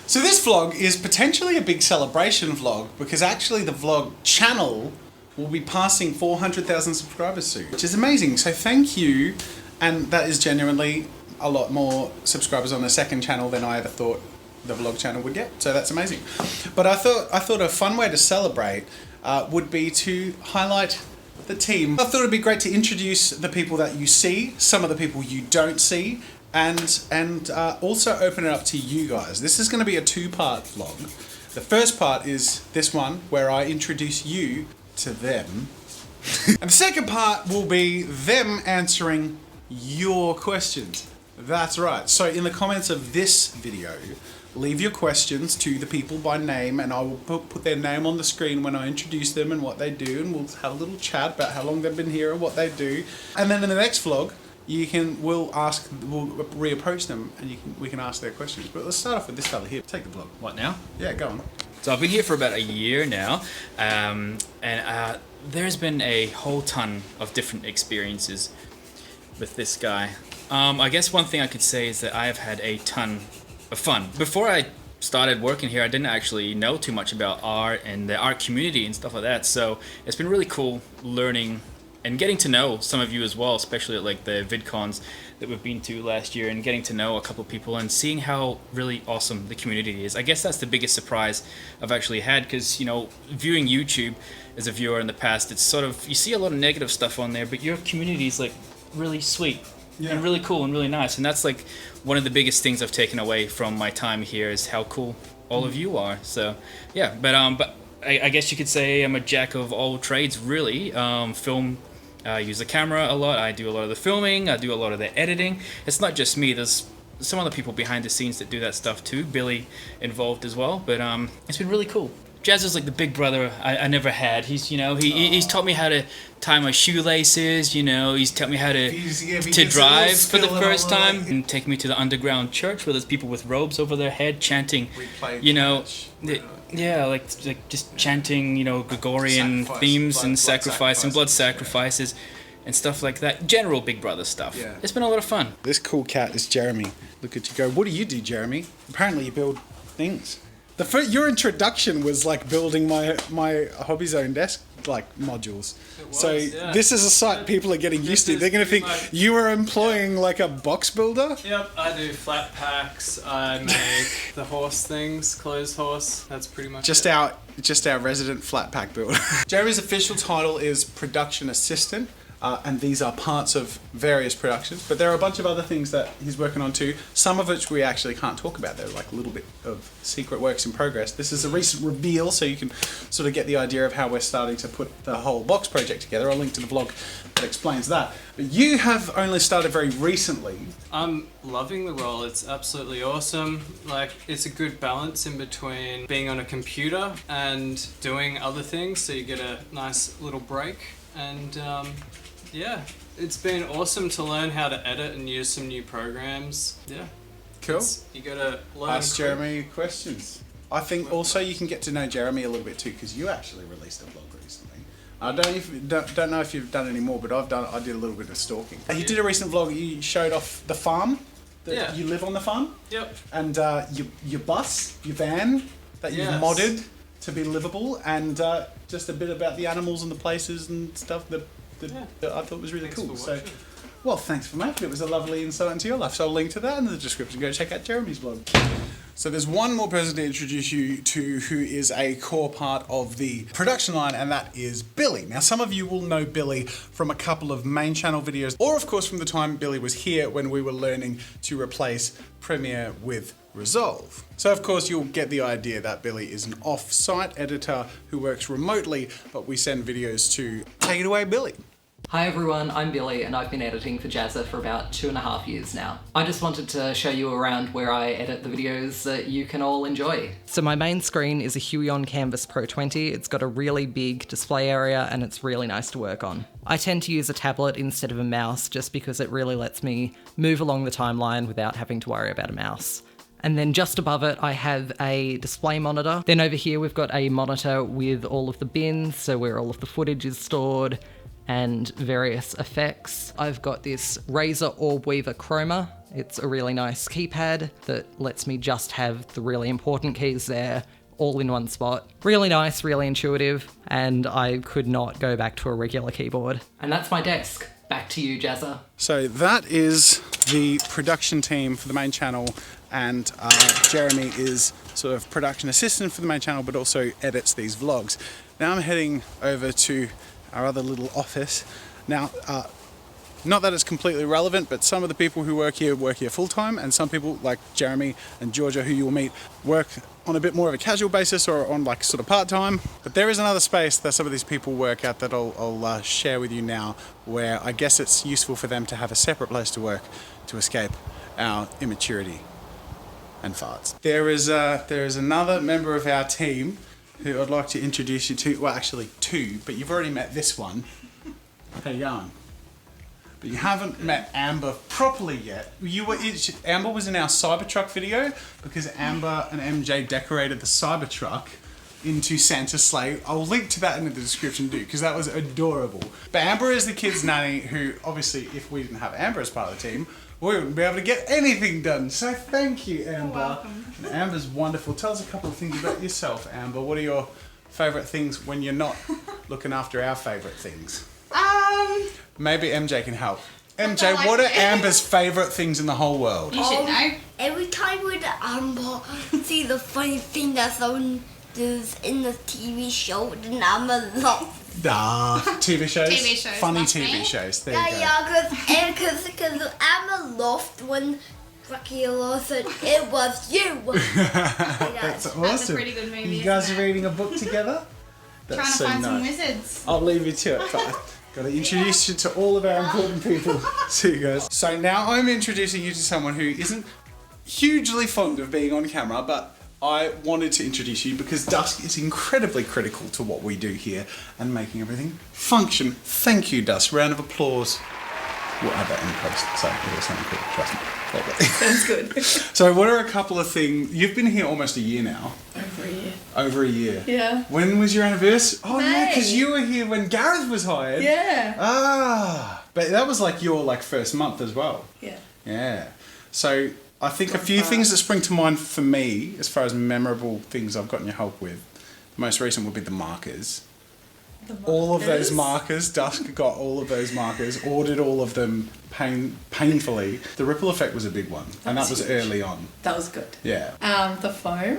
So this vlog is potentially a big celebration vlog because actually the vlog channel will be passing 400,000 subscribers soon, which is amazing. So thank you, and that is genuinely a lot more subscribers on the second channel than I ever thought the vlog channel would get. So that's amazing. But I thought a fun way to celebrate would be to highlight the team. I thought it'd be great to introduce the people that you see, some of the people you don't see, and also open it up to you guys. This is going to be a two-part vlog. The first part is this one where I introduce you to them. And the second part will be them answering your questions. That's right. So in the comments of this video, leave your questions to the people by name, and I will put their name on the screen when I introduce them and what they do, and we'll have a little chat about how long they've been here and what they do. And then in the next vlog, we'll reapproach them, and we can ask their questions. But let's start off with this fella here. Take the vlog. What now? Yeah, go on. So I've been here for about a year now, and there's been a whole ton of different experiences with this guy. I guess one thing I could say is that I have had a ton of fun. Before I started working here, I didn't actually know too much about art and the art community and stuff like that. So it's been really cool learning and getting to know some of you as well, especially at like the VidCons that we've been to last year, and getting to know a couple of people and seeing how really awesome the community is. I guess that's the biggest surprise I've actually had, because, you know, viewing YouTube as a viewer in the past, it's sort of, you see a lot of negative stuff on there, but your community is like really sweet. Yeah. And really cool and really nice, and that's like one of the biggest things I've taken away from my time here is how cool all of you are. So yeah, but I guess you could say I'm a jack of all trades, really. Film, I use the camera a lot. I do a lot of the filming. I do a lot of the editing. It's not just me. There's some other people behind the scenes that do that stuff too. Billy involved as well. But it's been really cool. Jazz is like the big brother I never had. He's, you know, he's taught me how to tie my shoelaces, you know, he's taught me how to drive for the first time, and take me to the underground church where there's people with robes over their head chanting, you know, yeah, like just chanting, you know, Gregorian themes and sacrifice and blood sacrifices and stuff like that. General big brother stuff. Yeah. It's been a lot of fun. This cool cat is Jeremy. Look at you go. What do you do, Jeremy? Apparently you build things. Your introduction was like building my Hobby Zone desk like modules. Yeah. This is a site people are getting used to. They're going to think you are employing like a box builder. Yep, I do flat packs. I make the horse things, closed horse. That's pretty much just our resident flat pack builder. Jeremy's official title is production assistant. And these are parts of various productions, but there are a bunch of other things that he's working on too, some of which we actually can't talk about. They're like a little bit of secret works in progress. This is a recent reveal, so you can sort of get the idea of how we're starting to put the whole box project together. I'll link to the vlog that explains that. But you have only started very recently. I'm loving the role. It's absolutely awesome. Like, it's a good balance in between being on a computer and doing other things, so you get a nice little break. And yeah, it's been awesome to learn how to edit and use some new programs. Yeah. Cool. You gotta learn. Ask Jeremy questions. I think also you can get to know Jeremy a little bit too, because you actually released a vlog recently. I don't know if you've done any more, but I did a little bit of stalking. You did a recent vlog. You showed off the farm. You live on the farm. Yep. And your bus, your van that you've modded to be livable, and just a bit about the animals and the places and stuff that I thought was really cool. So, well, thanks for making it. It was a lovely insight into your life. So I'll link to that in the description. Go check out Jeremy's vlog. So there's one more person to introduce you to who is a core part of the production line, and that is Billy. Now, some of you will know Billy from a couple of main channel videos, or of course from the time Billy was here when we were learning to replace Premiere with Resolve. So of course you'll get the idea that Billy is an off-site editor who works remotely, but we send videos to. Take it away, Billy. Hi everyone, I'm Billy and I've been editing for Jazza for about 2.5 years now. I just wanted to show you around where I edit the videos that you can all enjoy. So my main screen is a Huion Canvas Pro 20. It's got a really big display area and it's really nice to work on. I tend to use a tablet instead of a mouse just because it really lets me move along the timeline without having to worry about a mouse. And then just above it, I have a display monitor. Then over here, we've got a monitor with all of the bins, so where all of the footage is stored, and various effects. I've got this Razer Orb Weaver Chroma, It's a really nice keypad that lets me just have the really important keys there, all in one spot. Really nice, really intuitive, and I could not go back to a regular keyboard. And that's my desk. Back to you, Jazza. So that is the production team for the main channel, and Jeremy is sort of production assistant for the main channel, but also edits these vlogs. Now I'm heading over to our other little office. Now, not that it's completely relevant, but some of the people who work here full time, and some people like Jeremy and Georgia, who you'll meet, work on a bit more of a casual basis or on like sort of part time. But there is another space that some of these people work at that I'll share with you now, where I guess it's useful for them to have a separate place to work to escape our immaturity and farts. There is another member of our team who I'd like to introduce you to. Well, actually two, but you've already met this one. How you going? But you haven't met Amber properly yet. Amber was in our Cybertruck video because Amber and MJ decorated the Cybertruck into Santa's sleigh. I'll link to that in the description too, because that was adorable. But Amber is the kid's nanny who, obviously, if we didn't have Amber as part of the team, we wouldn't be able to get anything done. So thank you, Amber. You're welcome. And Amber's wonderful. Tell us a couple of things about yourself, Amber. What are your favourite things when you're not looking after our favourite things? Maybe MJ can help. MJ, what are Amber's favourite things in the whole world? You should know. Every time with Amber see the funny thing that someone does in the TV show, then Amber laughs. TV shows? TV shows, Funny that's TV me. shows. There you go. Yeah, because Amber laughed when Dracula said it was you. That's awesome. That's a pretty good movie, You guys isn't are it? reading a book together? Trying That's to find some nice. wizards. I'll leave you to it, but got to introduce you to all of our important people. See you guys. So now I'm introducing you to someone who isn't hugely fond of being on camera, but I wanted to introduce you because Dusk is incredibly critical to what we do here and making everything function. Thank you, Dusk. Round of applause. We'll add that in post. So it'll sound cool. Trust me. Sounds good. So what are a couple of things? You've been here almost a year now. Over a year. Over a year. Yeah. When was your anniversary? Oh yeah, May. because you were here when Gareth was hired. Yeah. But that was like your first month as well. Yeah. Yeah. So I think a few things that spring to mind for me as far as memorable things I've gotten your help with. The most recent would be the markers. All of those markers, Dusk got all of those markers, ordered all of them painfully. The ripple effect was a big one, and that was huge. early on. That was good. Yeah. The foam.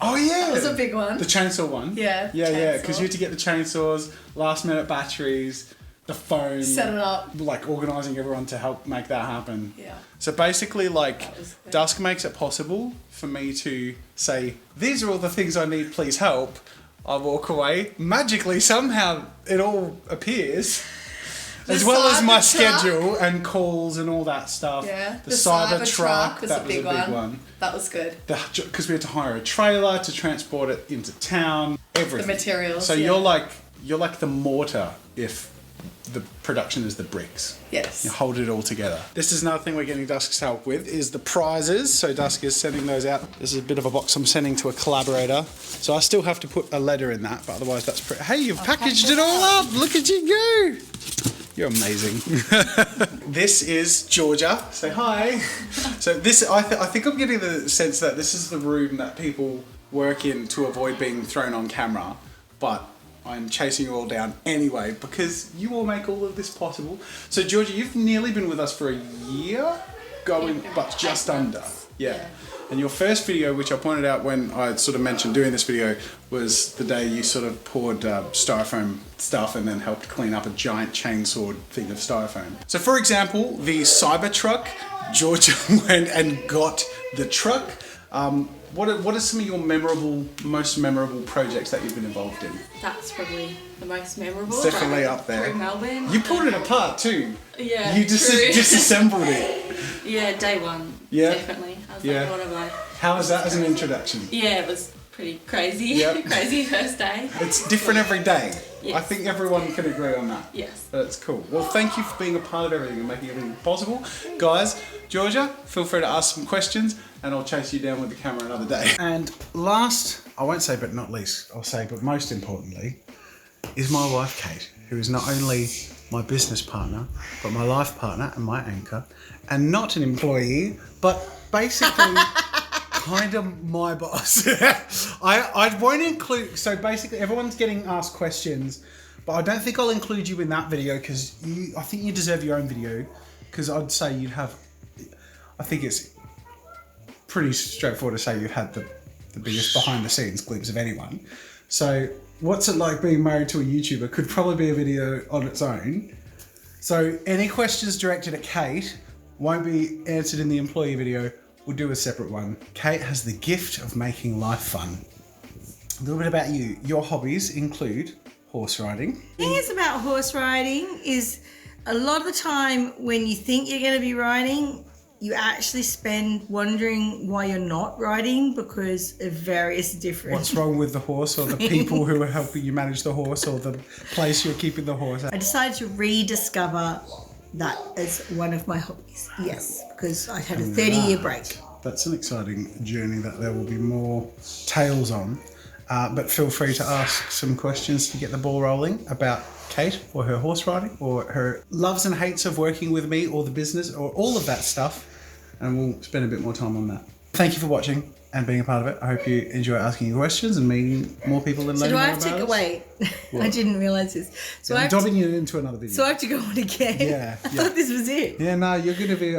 Oh yeah. That was a big one. The chainsaw one. Yeah, Yeah, because chainsaw. you had to get the chainsaws, last minute batteries, the foam. Set it up. Like organising everyone to help make that happen. Yeah. So basically, like, That was good. Dusk makes it possible for me to say, these are all the things I need, please help. I walk away. Magically, somehow, it all appears. As well as my Cybertruck. schedule and calls and all that stuff. Yeah. The Cybertruck, was that a big, was a big one. That was good. Because we had to hire a trailer to transport it into town. Everything. The materials, So yeah. you're like the mortar if the production is the bricks. Yes. You hold it all together. This is another thing we're getting Dusk's help with is the prizes. So Dusk is sending those out. This is a bit of a box I'm sending to a collaborator. So I still have to put a letter in that, but otherwise that's pretty. Hey, you've packaged it all up. Look at you go. You're amazing. This is Georgia. Say hi. So this, I think I'm getting the sense that this is the room that people work in to avoid being thrown on camera, but I'm chasing you all down anyway because you all make all of this possible. So Georgia, you've nearly been with us for a year, but just under. Yeah. And your first video, which I pointed out when I sort of mentioned doing this video, was the day you sort of poured styrofoam stuff and then helped clean up a giant chainsaw thing of styrofoam. So for example, the Cybertruck, Georgia went and got the truck. What are some of your most memorable projects that you've been involved in? That's probably the most memorable. It's definitely up there. Through Melbourne. You pulled it apart too. Yeah, You true. disassembled it. Yeah, day one. Yeah. Definitely. I was Yeah. like, what am I? How was that as an introduction? Yeah, it was pretty crazy. Yep. Crazy first day. It's different every day. Yes. I think everyone can agree on that. Yes. That's cool. Well, thank you for being a part of everything and making everything possible. Guys, Georgia, feel free to ask some questions and I'll chase you down with the camera another day. And last, I won't say but not least, I'll say but most importantly, is my wife Kate, who is not only my business partner, but my life partner and my anchor, and not an employee, but basically kind of my boss. I won't include, so basically everyone's getting asked questions, but I don't think I'll include you in that video because I think you deserve your own video, because I'd say you'd have, I think it's pretty straightforward to say you've had the biggest behind the scenes glimpse of anyone. So what's it like being married to a YouTuber could probably be a video on its own. So any questions directed at Kate won't be answered in the employee video. We'll do a separate one. Kate has the gift of making life fun. A little bit about you. Your hobbies include horse riding. The thing is about horse riding is a lot of the time when you think you're going to be riding, you actually spend wondering why you're not riding because of various different... What's wrong with the horse, or the people who are helping you manage the horse, or the place you're keeping the horse at? I decided to rediscover that as one of my hobbies. Yes, because I had a 30-year break. That's an exciting journey that there will be more tales on. But feel free to ask some questions to get the ball rolling about Kate or her horse riding or her loves and hates of working with me or the business or all of that stuff. And we'll spend a bit more time on that. Thank you for watching and being a part of it. I hope you enjoy asking your questions and meeting more people and So learning do I more have about to us. wait? I didn't realise this. So I'm dobbing you into another video. So I have to go on again? Yeah, I yeah. thought this was it. Yeah, no, you're going to be...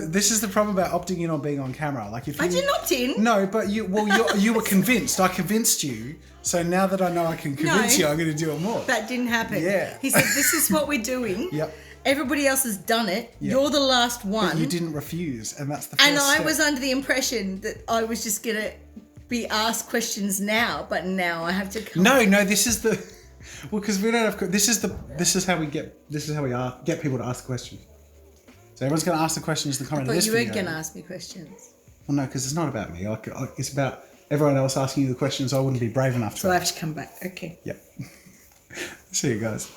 this is the problem about opting in on being on camera. Like if you, I didn't opt in. No, but you were convinced. I convinced you. So now that I know I can convince you, I'm going to do it more. That didn't happen. Yeah. He said, this is what we're doing. Yep. Everybody else has done it. Yep. You're the last one. But you didn't refuse, and that's the first And I step. was under the impression that I was just going to be asked questions now, but now I have to come. No, this is the... Well, because we don't have... This is how we get people to ask questions. So everyone's going to ask the questions in the comment of But this you video. were going to ask me questions. Well, no, because it's not about me. It's about everyone else asking you the questions I wouldn't be brave enough to So I ask. have to come back. Okay. Yep. See you guys.